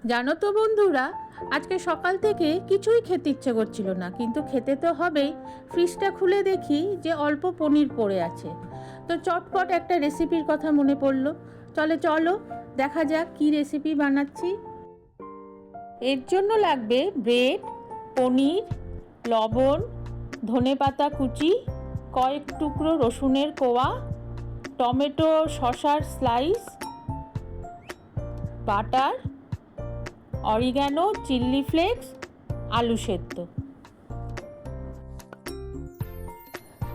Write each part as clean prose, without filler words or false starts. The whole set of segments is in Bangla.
জানো তো বন্ধুরা, আজকে সকাল থেকে কিছুই খেতে ইচ্ছে করছিল না, কিন্তু খেতে তো হবেই। ফ্রিজটা খুলে দেখি যে অল্প পনির পড়ে আছে। তো চটপট একটা রেসিপির কথা মনে পড়লো। চলো দেখা যাক কি রেসিপি বানাচ্ছি। এর জন্য লাগবে ব্রেড, পনির, লবণ, ধনেপাতা কুচি, কয়েক টুকরো রসুনের কোয়া, টমেটো শসার slice, butter, oregano, chilli flakes, আলু সেদ্ধ।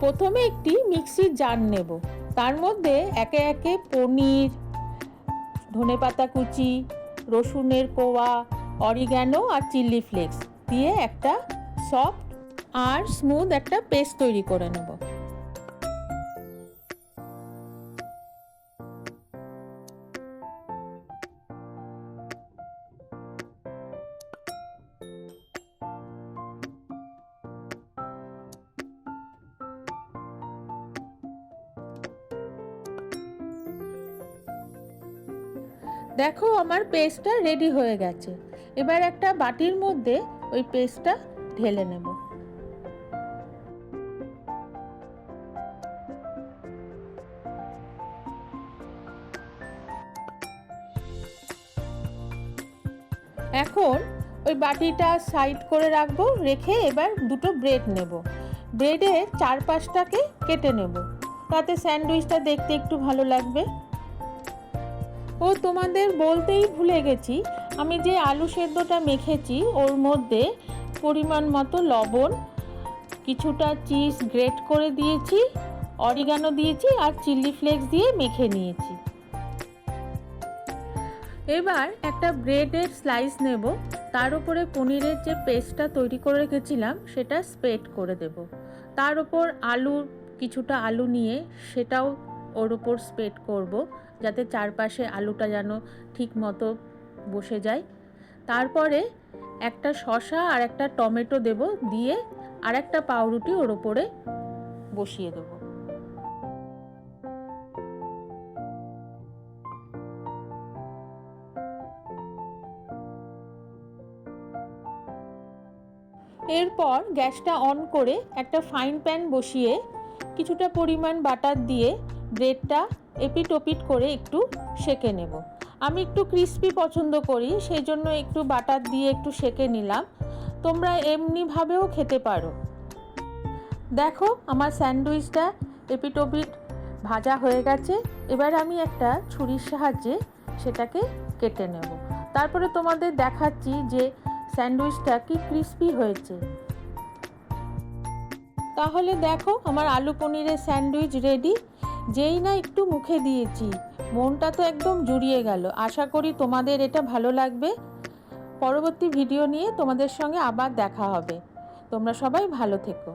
প্রথমে একটি মিক্সির জার নেব, তার মধ্যে একে একে পনির, ধনেপাতা কুচি, রসুনের কোয়া, অরিগ্যানো আর চিলি ফ্লেক্স দিয়ে একটা সফট আর স্মুথ একটা পেস্ট তৈরি করে নেব। দেখো আমার পেস্টটা রেডি হয়ে গেছে। এবার একটা বাটির মধ্যে ওই পেস্টটা ঢেলে নেব। এখন ওই বাটিটা সাইড করে রাখবো, রেখে এবার দুটো ব্রেড নেব। ব্রেডের চারপাশটাকে কেটে নেব, তাতে স্যান্ডউইচটা দেখতে একটু ভালো লাগবে। ও তোমাদের বলতেই ভুলে গেছি, আমি যে আলু সেদ্ধটা মেখেছি ওর মধ্যে পরিমাণ মতো লবণ, কিছুটা চিজ গ্রেট করে দিয়েছি, অরিগানো দিয়েছি আর চিলি ফ্লেক্স দিয়ে মেখে নিয়েছি। এবার একটা ব্রেডের স্লাইস নেব, তার উপরে পনিরের যে পেস্টটা তৈরি করে রেখেছিলাম সেটা স্প্রেড করে দেব। তার উপর কিছুটা আলু নিয়ে সেটাও ওর উপর স্প্রেড করব, যাতে চারপাশে আলুটা যেন ঠিক মতো বসে যায়। তারপরে একটা শসা আর একটা টমেটো দেব, দিয়ে আর একটা পাউরুটি ওর উপরে বসিয়ে দেব। এরপর গ্যাসটা অন করে একটা ফাইন প্যান বসিয়ে কিছুটা পরিমাণ বাটার দিয়ে ব্রেডটা এপিট ওপিট করে একটু সেঁকে নেব। আমি একটু ক্রিস্পি পছন্দ করি, সেই জন্য একটু বাটার দিয়ে একটু সেঁকে নিলাম। তোমরা এমনিভাবেও খেতে পারো। দেখো আমার স্যান্ডউইচটা এপিট ওপিট ভাজা হয়ে গেছে। এবার আমি একটা ছুরির সাহায্যে সেটাকে কেটে নেব। তারপরে তোমাদের দেখাচ্ছি যে স্যান্ডউইচটা কি ক্রিস্পি হয়েছে। তাহলে দেখো আমার আলু পনিরের স্যান্ডউইচ রেডি। যেই না একটু মুখে দিয়েছি, মনটা তো একদম জুড়িয়ে গেল। আশা করি তোমাদের এটা ভালো লাগবে। পরবর্তী ভিডিও নিয়ে তোমাদের সঙ্গে আবার দেখা হবে। তোমরা সবাই ভালো থেকো।